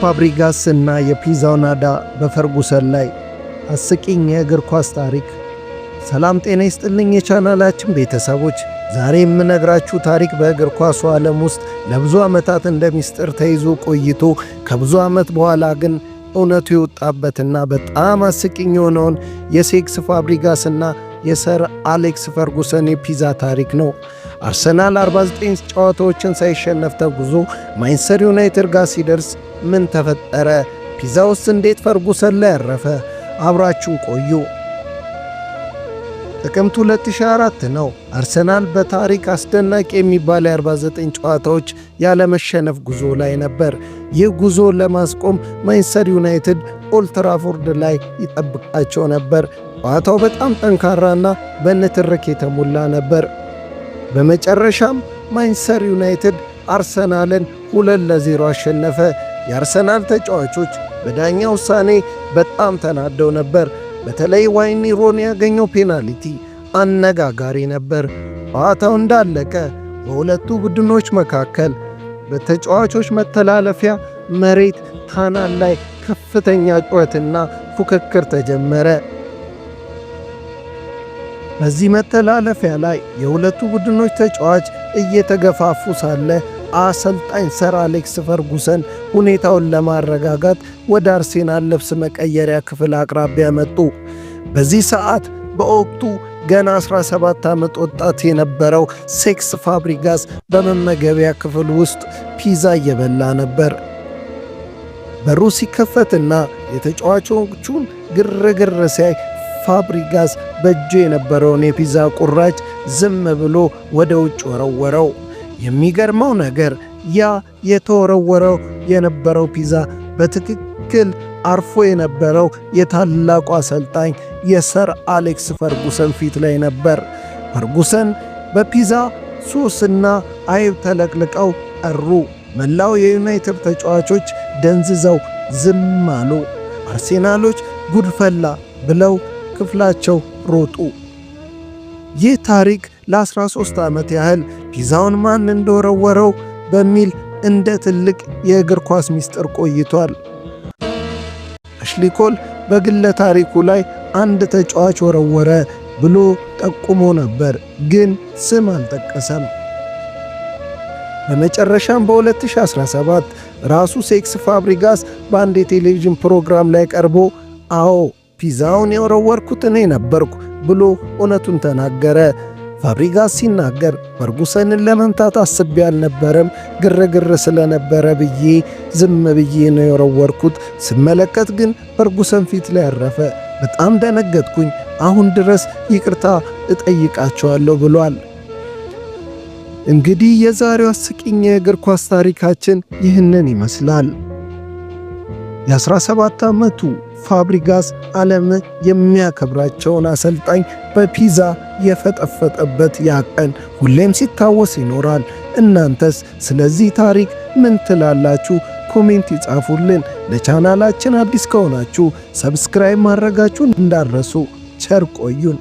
የፋብሪጋስ እና የፒዛው ናዳ በፈርጉሰን ላይ አስቂኝ የእግር ኳስ ታሪክ። ሰላም ጤና ይስጥልኝ የቻናላችን ቤተሰቦች፣ ዛሬ የምነግራችሁ ታሪክ በእግር ኳሱ ዓለም ውስጥ ለብዙ ዓመታት እንደ ሚስጥር ተይዞ ቆይቶ ከብዙ ዓመት በኋላ ግን እውነቱ የወጣበትና በጣም አስቂኝ የሆነውን የሴክስ ፋብሪጋስና የሰር አሌክስ ፈርጉሰን የፒዛ ታሪክ ነው። አርሰናል 49 ጨዋታዎችን ሳይሸነፍ ተጉዞ ማንቸስተር ዩናይትድ ጋር ሲደርስ ምን ተፈጠረ? ፒዛ ውስጥ እንዴት ፈርጉሰን ላይ ያረፈ? አብራችሁን ቆዩ። ጥቅምት 2004 ነው። አርሰናል በታሪክ አስደናቂ የሚባል 49 ጨዋታዎች ያለመሸነፍ ጉዞ ላይ ነበር። ይህ ጉዞ ለማስቆም ማንቸስተር ዩናይትድ ኦልድ ትራፎርድ ላይ ይጠብቃቸው ነበር። ጨዋታው በጣም ጠንካራና በንትርክ የተሞላ ነበር። በመጨረሻም ማንቸስተር ዩናይትድ አርሰናልን 2-0 አሸነፈ። የአርሰናል ተጫዋቾች በዳኛ ውሳኔ በጣም ተናደው ነበር። በተለይ ዋይኒ ሮኒ ያገኘው ፔናልቲ አነጋጋሪ ነበር። ጨዋታው እንዳለቀ በሁለቱ ቡድኖች መካከል በተጫዋቾች መተላለፊያ መሬት ታናል ላይ ከፍተኛ ጩኸትና ፉክክር ተጀመረ። በዚህ መተላለፊያ ላይ የሁለቱ ቡድኖች ተጫዋች እየተገፋፉ ሳለ አሰልጣኝ ሰር አሌክስ ፈርጉሰን ሁኔታውን ለማረጋጋት ወደ አርሴናል ልብስ መቀየሪያ ክፍል አቅራቢያ መጡ። በዚህ ሰዓት በወቅቱ ገና 17 ዓመት ወጣት የነበረው ሴክስ ፋብሪጋስ በመመገቢያ ክፍል ውስጥ ፒዛ እየበላ ነበር። በሩ ሲከፈትና የተጫዋቾቹን ግርግር ሲያይ ፋብሪጋስ በእጁ የነበረውን የፒዛ ቁራጭ ዝም ብሎ ወደ ውጭ ወረወረው። የሚገርመው ነገር ያ የተወረወረው የነበረው ፒዛ በትክክል አርፎ የነበረው የታላቁ አሰልጣኝ የሰር አሌክስ ፈርጉሰን ፊት ላይ ነበር። ፈርጉሰን በፒዛ ሶስና አይብ ተለቅልቀው ቀሩ። መላው የዩናይትድ ተጫዋቾች ደንዝዘው ዝም አሉ። አርሴናሎች ጉድፈላ ብለው ክፍላቸው ሮጡ። ይህ ታሪክ ለ13 ዓመት ያህል ፒዛውን ማን እንደወረወረው በሚል እንደ ትልቅ የእግር ኳስ ሚስጥር ቆይቷል። አሽሊ ኮል በግለ ታሪኩ ላይ አንድ ተጫዋች ወረወረ ብሎ ጠቁሞ ነበር፣ ግን ስም አልጠቀሰም። በመጨረሻም በ2017 ራሱ ሴክስ ፋብሪጋስ በአንድ የቴሌቪዥን ፕሮግራም ላይ ቀርቦ አዎ ፒዛውን የወረወርኩት እኔ ነበርኩ ብሎ እውነቱን ተናገረ። ፋብሪጋስ ሲናገር ፈርጉሰንን ለመምታት አስቤ አልነበረም፣ ግርግር ስለነበረ ብዬ ዝም ብዬ ነው የወረወርኩት። ስመለከት ግን ፈርጉሰን ፊት ላይ ያረፈ። በጣም ደነገጥኩኝ። አሁን ድረስ ይቅርታ እጠይቃቸዋለሁ ብሏል። እንግዲህ የዛሬው አስቂኝ የእግር ኳስ ታሪካችን ይህንን ይመስላል። የ17 ዓመቱ ፋብሪጋስ ዓለም የሚያከብራቸውን አሰልጣኝ በፒዛ የፈጠፈጠበት ያ ቀን ሁሌም ሲታወስ ይኖራል። እናንተስ ስለዚህ ታሪክ ምን ትላላችሁ? ኮሜንት ይጻፉልን። ለቻናላችን አዲስ ከሆናችሁ ሰብስክራይብ ማድረጋችሁን እንዳትረሱ። ቸር ቆዩን።